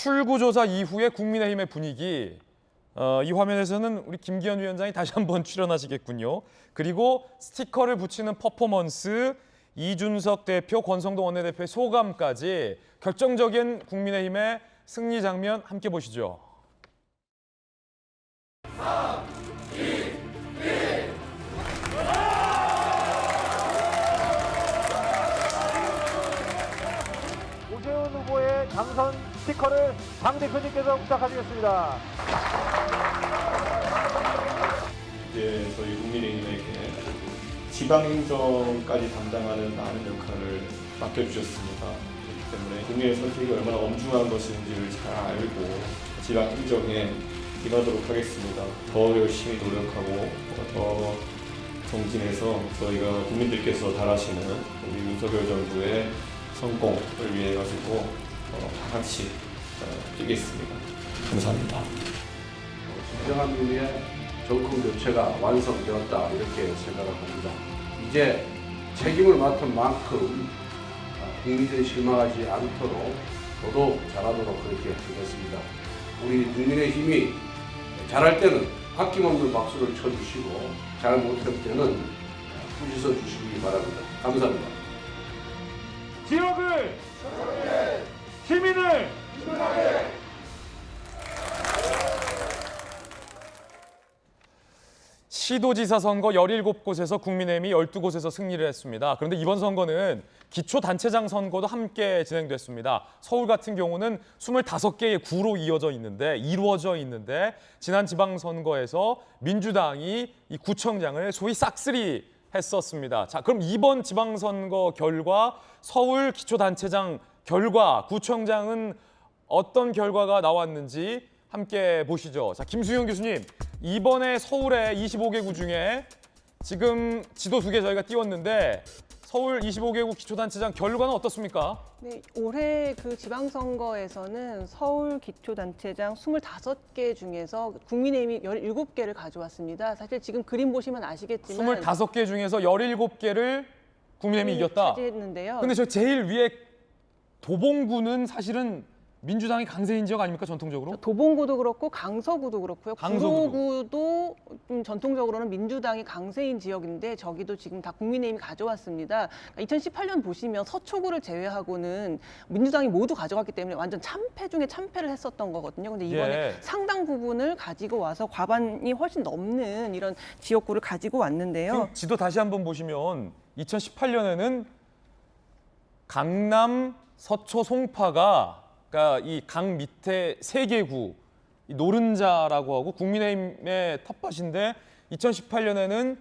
출구조사 이후의 국민의힘의 분위기. 이 화면에서는 우리 김기현 위원장이 다시 한번 출연하시겠군요. 그리고 스티커를 붙이는 퍼포먼스, 이준석 대표, 권성동 원내대표의 소감까지 결정적인 국민의힘의 승리 장면 함께 보시죠. 3, 2, 1. 오세훈 후보의 당선 스티커를 당 대표님께서 부탁하시겠습니다. 이제 저희 국민의힘에게 지방행정까지 담당하는 많은 역할을 맡겨주셨습니다. 그렇기 때문에 국민의 선택이 얼마나 엄중한 것인지를 잘 알고 지방행정에 임하도록 하겠습니다. 더 열심히 노력하고 더 정진해서 저희가 국민들께서 바라시는 우리 윤석열 정부의 성공을 위해 가지고 다 같이 뛰겠습니다. 감사합니다. 진정한 의미의 정권 교체가 완성되었다 이렇게 생각을 합니다. 이제 책임을 맡은 만큼 국민들이 실망하지 않도록 더더욱 잘하도록 그렇게 하겠습니다. 우리 국민의힘이 잘할 때는 아낌없는 박수를 쳐주시고 잘 못할 때는 부지서 주시기 바랍니다. 감사합니다. 지역을, 시민을 시도지사 선거 17곳에서 국민의힘이 12곳에서 승리를 했습니다. 그런데 이번 선거는 기초단체장 선거도 함께 진행됐습니다. 서울 같은 경우는 25개의 구로 이루어져 있는데 지난 지방선거에서 민주당이 이 구청장을 소위 싹쓸이 했었습니다. 자, 그럼 이번 지방선거 결과 서울 기초단체장 결과 구청장은 어떤 결과가 나왔는지 함께 보시죠. 자, 김수영 교수님, 이번에 서울의 25개구 중에 지금 지도 2개 저희가 띄웠는데 서울 25개구 기초단체장 결과는 어떻습니까? 네, 올해 그 지방선거에서는 서울 기초단체장 25개 중에서 국민의힘이 17개를 가져왔습니다. 사실 지금 그림 보시면 아시겠지만 25개 중에서 17개를 국민의힘이 이겼다. 차지했는데요. 근데 저 제일 위에 도봉구는 사실은 민주당이 강세인 지역 아닙니까, 전통적으로? 도봉구도 그렇고 강서구도 그렇고요. 강서구도. 구로구도 좀 전통적으로는 민주당이 강세인 지역인데 저기도 지금 다 국민의힘이 가져왔습니다. 2018년 보시면 서초구를 제외하고는 민주당이 모두 가져갔기 때문에 완전 참패 중에 참패를 했었던 거거든요. 근데 이번에 예. 상당 부분을 가지고 와서 과반이 훨씬 넘는 이런 지역구를 가지고 왔는데요. 지금 지도 다시 한번 보시면 2018년에는 강남, 서초, 송파가 그러니까 이 강 밑에 3개 구, 이 노른자라고 하고 국민의힘의 텃밭인데 2018년에는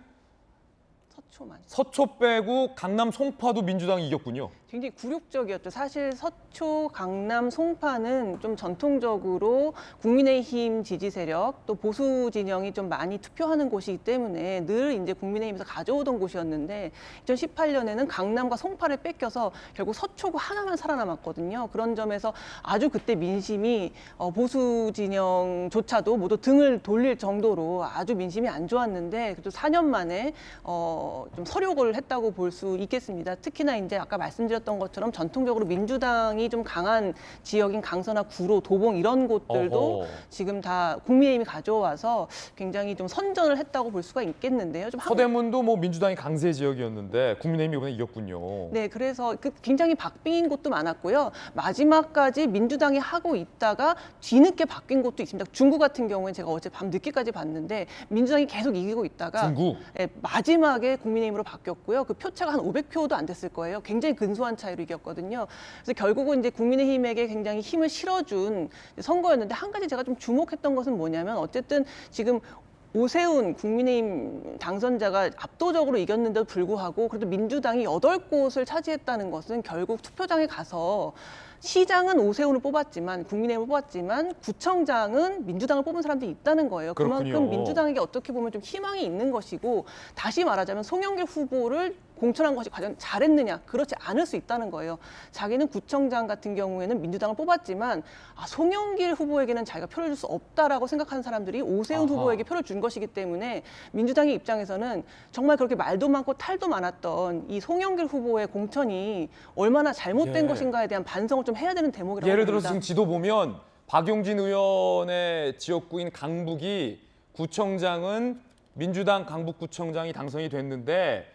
서초만. 서초 빼고 강남, 송파도 민주당이 이겼군요. 굉장히 굴욕적이었죠. 사실 서초, 강남, 송파는 좀 전통적으로 국민의힘 지지 세력 또 보수 진영이 좀 많이 투표하는 곳이기 때문에 늘 이제 국민의힘에서 가져오던 곳이었는데 2018년에는 강남과 송파를 뺏겨서 결국 서초구 하나만 살아남았거든요. 그런 점에서 아주 그때 민심이 보수 진영조차도 모두 등을 돌릴 정도로 아주 민심이 안 좋았는데 그래도 4년 만에 좀 서력을 했다고 볼 수 있겠습니다. 특히나 이제 아까 말씀드렸던 것처럼 전통적으로 민주당이 좀 강한 지역인 강서나 구로, 도봉 이런 곳들도 어허. 지금 다 국민의힘이 가져와서 굉장히 좀 선전을 했다고 볼 수가 있겠는데요. 좀 서대문도 뭐 민주당이 강세 지역이었는데 국민의힘이 이번에 이겼군요. 네, 그래서 굉장히 박빙인 곳도 많았고요. 마지막까지 민주당이 하고 있다가 뒤늦게 바뀐 곳도 있습니다. 중구 같은 경우는 제가 어제 밤 늦게까지 봤는데 민주당이 계속 이기고 있다가 중구? 네, 마지막에 국민의힘으로 바뀌었고요. 그 표차가 한 500표도 안 됐을 거예요. 굉장히 근소한 차이로 이겼거든요. 그래서 결국은 이제 국민의힘에게 굉장히 힘을 실어준 선거였는데 한 가지 제가 좀 주목했던 것은 뭐냐면 어쨌든 지금 오세훈 국민의힘 당선자가 압도적으로 이겼는데도 불구하고 그래도 민주당이 8곳을 차지했다는 것은 결국 투표장에 가서 시장은 오세훈을 뽑았지만 국민의힘을 뽑았지만 구청장은 민주당을 뽑은 사람들이 있다는 거예요. 그만큼 그렇군요. 민주당에게 어떻게 보면 좀 희망이 있는 것이고 다시 말하자면 송영길 후보를 공천한 것이 과연 잘했느냐 그렇지 않을 수 있다는 거예요. 자기는 구청장 같은 경우에는 민주당을 뽑았지만 송영길 후보에게는 자기가 표를 줄 수 없다라고 생각하는 사람들이 오세훈 아하. 후보에게 표를 준 것이기 때문에 민주당의 입장에서는 정말 그렇게 말도 많고 탈도 많았던 이 송영길 후보의 공천이 얼마나 잘못된 예. 것인가에 대한 반성을 좀 해야 되는 대목이라고 예를 봅니다. 들어서 지금 지도 보면 박용진 의원의 지역구인 강북이 구청장은 민주당 강북구청장이 당선이 됐는데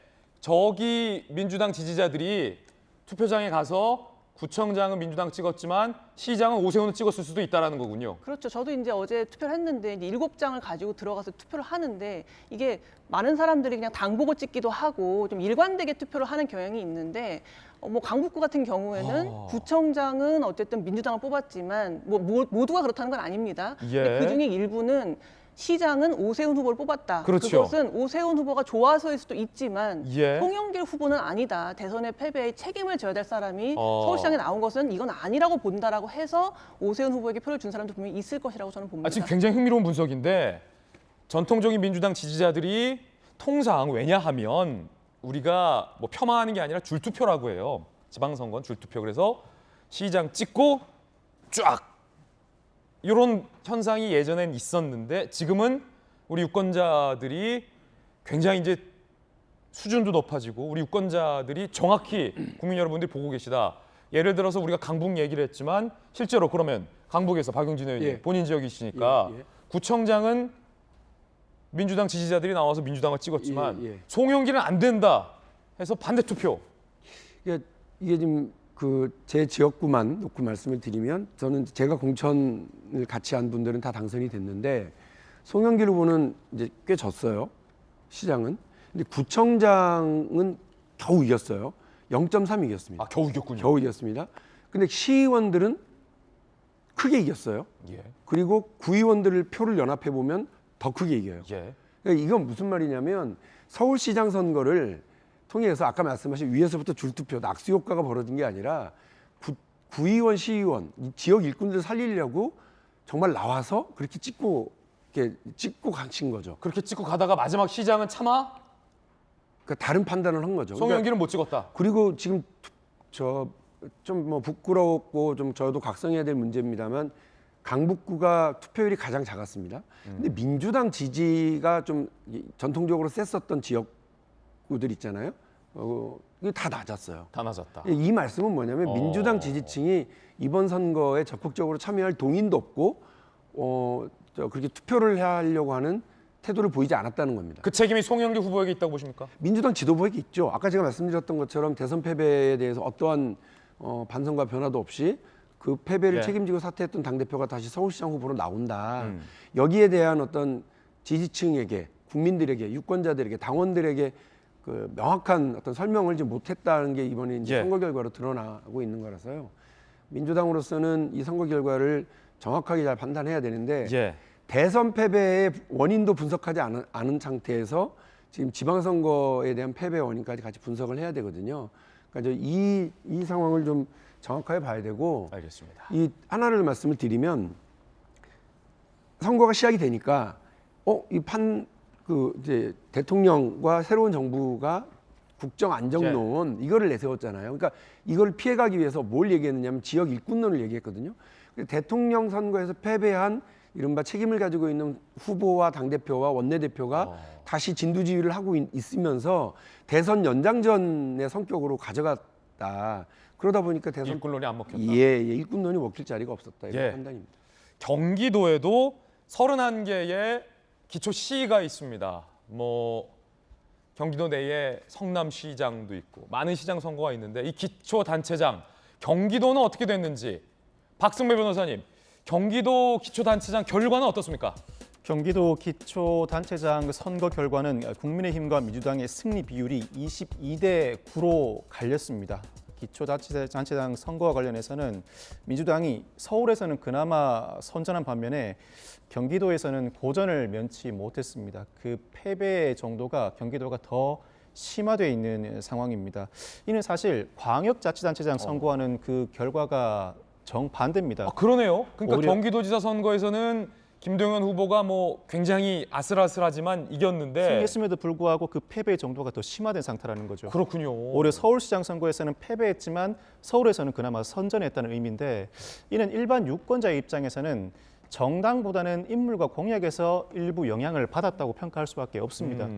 저기 민주당 지지자들이 투표장에 가서 구청장은 민주당 찍었지만 시장은 오세훈을 찍었을 수도 있다라는 거군요. 그렇죠. 저도 이제 어제 투표를 했는데 이제 7장을 가지고 들어가서 투표를 하는데 이게 많은 사람들이 그냥 당 보고 찍기도 하고 좀 일관되게 투표를 하는 경향이 있는데 뭐 강북구 같은 경우에는 구청장은 어쨌든 민주당을 뽑았지만 모두가 그렇다는 건 아닙니다. 예. 근데 그중에 일부는 시장은 오세훈 후보를 뽑았다. 그렇죠. 그것은 오세훈 후보가 좋아서일 수도 있지만 예. 송영길 후보는 아니다. 대선의 패배에 책임을 져야 될 사람이 서울시장에 나온 것은 이건 아니라고 본다라고 해서 오세훈 후보에게 표를 준 사람도 분명히 있을 것이라고 저는 봅니다. 지금 굉장히 흥미로운 분석인데 전통적인 민주당 지지자들이 통상 왜냐하면 우리가 뭐 폄하하는 게 아니라 줄투표라고 해요. 지방선거는 줄투표. 그래서 시장 찍고 쫙 이런 현상이 예전엔 있었는데 지금은 우리 유권자들이 굉장히 이제 수준도 높아지고 우리 유권자들이 정확히 국민 여러분들이 보고 계시다. 예를 들어서 우리가 강북 얘기를 했지만 실제로 그러면 강북에서 박용진 의원님 예. 본인 지역이시니까 예. 구청장은 민주당 지지자들이 나와서 민주당을 찍었지만 예. 송영길은 안 된다 해서 반대 투표. 이게 지금 그 제 지역구만 놓고 말씀을 드리면 저는 제가 공천을 같이 한 분들은 다 당선이 됐는데 송영길 후보는 이제 꽤 졌어요. 시장은. 근데 구청장은 겨우 이겼어요. 0.3 이겼습니다. 아 겨우 이겼군요. 겨우 이겼습니다. 근데 시의원들은 크게 이겼어요. 예. 그리고 구의원들을 표를 연합해 보면 더 크게 이겨요. 예. 그러니까 이건 무슨 말이냐면 서울시장 선거를 통해서 아까 말씀하신 위에서부터 줄투표, 낙수 효과가 벌어진 게 아니라 구의원, 시의원, 이 지역 일꾼들 살리려고 정말 나와서 그렇게 이렇게 찍고 가신 거죠. 그렇게 찍고 가다가 마지막 시장은 차마 그러니까 다른 판단을 한 거죠. 송영길은 못 찍었다. 그리고 지금 저 좀 뭐 부끄럽고 좀 저도 각성해야 될 문제입니다만 강북구가 투표율이 가장 작았습니다. 근데 민주당 지지가 좀 전통적으로 셌었던 지역구들 있잖아요. 이게 다 낮았어요. 다 낮았다. 이 말씀은 뭐냐면 민주당 지지층이 이번 선거에 적극적으로 참여할 동인도 없고 그렇게 투표를 하려고 하는 태도를 보이지 않았다는 겁니다. 그 책임이 송영길 후보에게 있다고 보십니까? 민주당 지도부에게 있죠. 아까 제가 말씀드렸던 것처럼 대선 패배에 대해서 어떠한 반성과 변화도 없이 그 패배를 예. 책임지고 사퇴했던 당대표가 다시 서울시장 후보로 나온다. 여기에 대한 어떤 지지층에게, 국민들에게, 유권자들에게, 당원들에게 그 명확한 어떤 설명을 지금 못했다는 게 이번에 이제 예. 선거 결과로 드러나고 있는 거라서요. 민주당으로서는 이 선거 결과를 정확하게 잘 판단해야 되는데 예. 대선 패배의 원인도 분석하지 않은 상태에서 지금 지방선거에 대한 패배 원인까지 같이 분석을 해야 되거든요. 그러니까 이 상황을 좀 정확하게 봐야 되고 알겠습니다. 이 하나를 말씀을 드리면 선거가 시작이 되니까 이제 대통령과 새로운 정부가 국정 안정론 이거를 내세웠잖아요. 그러니까 이걸 피해가기 위해서 뭘 얘기했느냐면 지역 일꾼론을 얘기했거든요. 대통령 선거에서 패배한 이른바 책임을 가지고 있는 후보와 당대표와 원내대표가 다시 진두지휘를 하고 있으면서 대선 연장전의 성격으로 가져갔다. 그러다 보니까 대선 일꾼론이 안 먹혔다. 일꾼론이 먹힐 자리가 없었다. 이런 판단입니다. 경기도에도 31개의 기초시가 있습니다. 뭐 경기도 내에 성남시장도 있고 많은 시장 선거가 있는데 이 기초단체장 경기도는 어떻게 됐는지 박승배 변호사님, 경기도 기초단체장 결과는 어떻습니까? 경기도 기초단체장 선거 결과는 국민의힘과 민주당의 승리 비율이 22대 9로 갈렸습니다. 기초단체장 선거와 관련해서는 민주당이 서울에서는 그나마 선전한 반면에 경기도에서는 고전을 면치 못했습니다. 그 패배 정도가 경기도가 더 심화되어 있는 상황입니다. 이는 사실 광역자치단체장 선거와는 그 결과가 정반대입니다. 그러네요. 그러니까 오히려- 경기도지사 선거에서는 김동연 후보가 뭐 굉장히 아슬아슬하지만 이겼는데 승리했음에도 불구하고 그 패배의 정도가 더 심화된 상태라는 거죠. 그렇군요. 올해 서울시장 선거에서는 패배했지만 서울에서는 그나마 선전했다는 의미인데 이는 일반 유권자의 입장에서는 정당보다는 인물과 공약에서 일부 영향을 받았다고 평가할 수밖에 없습니다.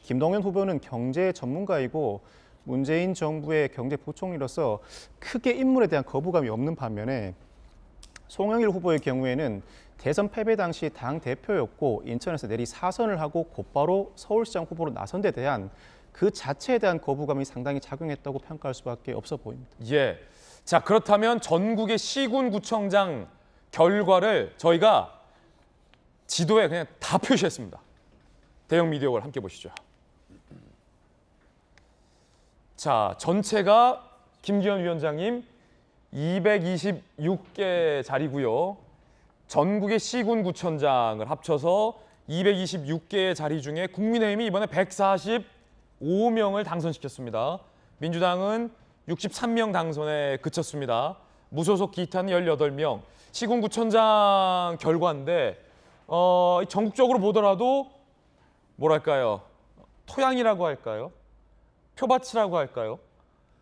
김동연 후보는 경제 전문가이고 문재인 정부의 경제부총리로서 크게 인물에 대한 거부감이 없는 반면에 송영길 후보의 경우에는 대선 패배 당시 당 대표였고 인천에서 내리 사선을 하고 곧바로 서울시장 후보로 나선 데 대한 그 자체에 대한 거부감이 상당히 작용했다고 평가할 수밖에 없어 보입니다. 예. 자, 그렇다면 전국의 시군구청장 결과를 저희가 지도에 그냥 다 표시했습니다. 대형 미디어를 함께 보시죠. 자, 전체가 김기현 위원장님 226개 자리고요. 전국의 시군구청장을 합쳐서 226개의 자리 중에 국민의힘이 이번에 145명을 당선시켰습니다. 민주당은 63명 당선에 그쳤습니다. 무소속 기타는 18명. 시군구청장 결과인데 전국적으로 보더라도 뭐랄까요? 토양이라고 할까요? 표밭이라고 할까요?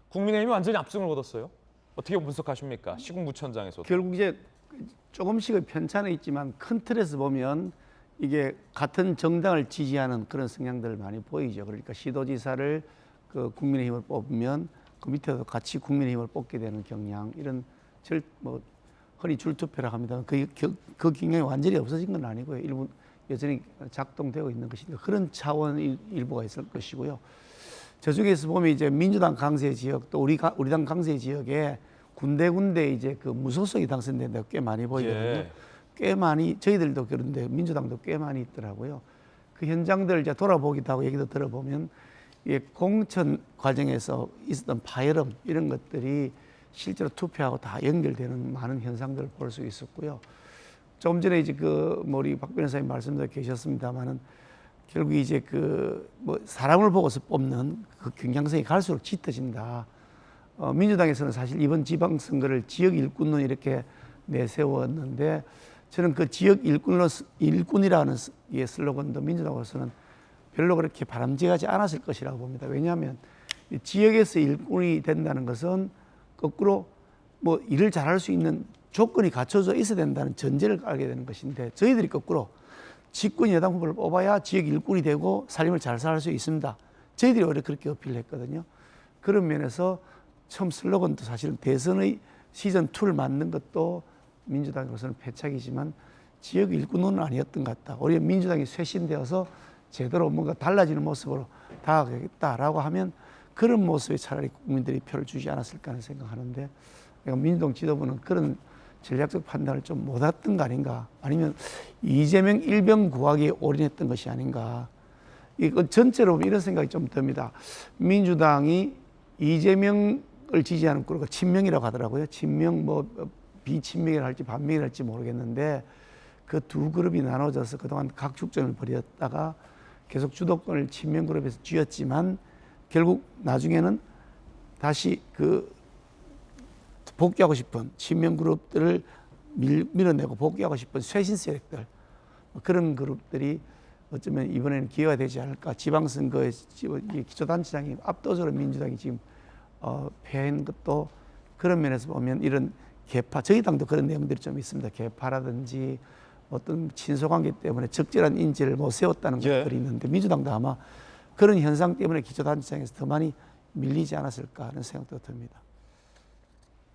국민의힘이 완전히 압승을 거뒀어요. 어떻게 분석하십니까? 시군구청장에서도. 결국 이제 조금씩의 편차는 있지만 큰 틀에서 보면 이게 같은 정당을 지지하는 그런 성향들 많이 보이죠. 그러니까 시도지사를 그 국민의힘을 뽑으면 그 밑에도 같이 국민의힘을 뽑게 되는 경향, 이런 흔히 줄투표라고 합니다. 그 경향이 완전히 없어진 건 아니고요. 일부 여전히 작동되고 있는 것이니까 그런 차원 일부가 있을 것이고요. 저쪽에서 보면 이제 민주당 강세 지역 또 우리 당 강세 지역에 군데군데 이제 그 무소속이 당선된 데가 꽤 많이 보이거든요. 예. 꽤 많이, 저희들도 그런데 민주당도 꽤 많이 있더라고요. 그 현장들 이제 돌아보기도 하고 얘기도 들어보면 이 공천 과정에서 있었던 파열음 이런 것들이 실제로 투표하고 다 연결되는 많은 현상들을 볼 수 있었고요. 조금 전에 이제 우리 박 변호사님 말씀도 계셨습니다만은 결국 이제 사람을 보고서 뽑는 그 경향성이 갈수록 짙어진다. 민주당에서는 사실 이번 지방선거를 지역 일꾼론 이렇게 내세웠는데 저는 그 지역 일꾼이라는 슬로건도 민주당으로서는 별로 그렇게 바람직하지 않았을 것이라고 봅니다. 왜냐하면 지역에서 일꾼이 된다는 것은 거꾸로 일을 잘할 수 있는 조건이 갖춰져 있어야 된다는 전제를 깔게 되는 것인데 저희들이 거꾸로 집권 여당 후보를 뽑아야 지역 일꾼이 되고 살림을 잘 살 수 있습니다. 저희들이 오히려 그렇게 어필을 했거든요. 그런 면에서 처음 슬로건도 사실은 대선의 시즌2를 만든 것도 민주당으로서는 패착이지만 지역 일꾼은 아니었던 것 같다. 오히려 민주당이 쇄신되어서 제대로 뭔가 달라지는 모습으로 다가가겠다라고 하면 그런 모습에 차라리 국민들이 표를 주지 않았을까 하는 생각하는데 민주당 지도부는 그런 전략적 판단을 좀 못했던 거 아닌가, 아니면 이재명 일병 구하기에 올인했던 것이 아닌가. 이거 전체로 보면 이런 생각이 좀 듭니다. 민주당이 이재명을 지지하는 그룹과 친명이라고 하더라고요. 친명 비친명이라 할지 반명이라 할지 모르겠는데 그 두 그룹이 나눠져서 그동안 각축전을 벌였다가 계속 주도권을 친명 그룹에서 쥐었지만 결국 나중에는 다시 복귀하고 싶은 친명 그룹들을 밀어내고 복귀하고 싶은 쇄신 세력들, 그런 그룹들이 어쩌면 이번에는 기회가 되지 않을까. 지방선거에 기초단체장이 압도적으로 민주당이 지금 패한 것도 그런 면에서 보면 이런 개파, 저희 당도 그런 내용들이 좀 있습니다. 개파라든지 어떤 친소관계 때문에 적절한 인지를 못 세웠다는 것들이 있는데 민주당도 아마 그런 현상 때문에 기초단체장에서 더 많이 밀리지 않았을까 하는 생각도 듭니다.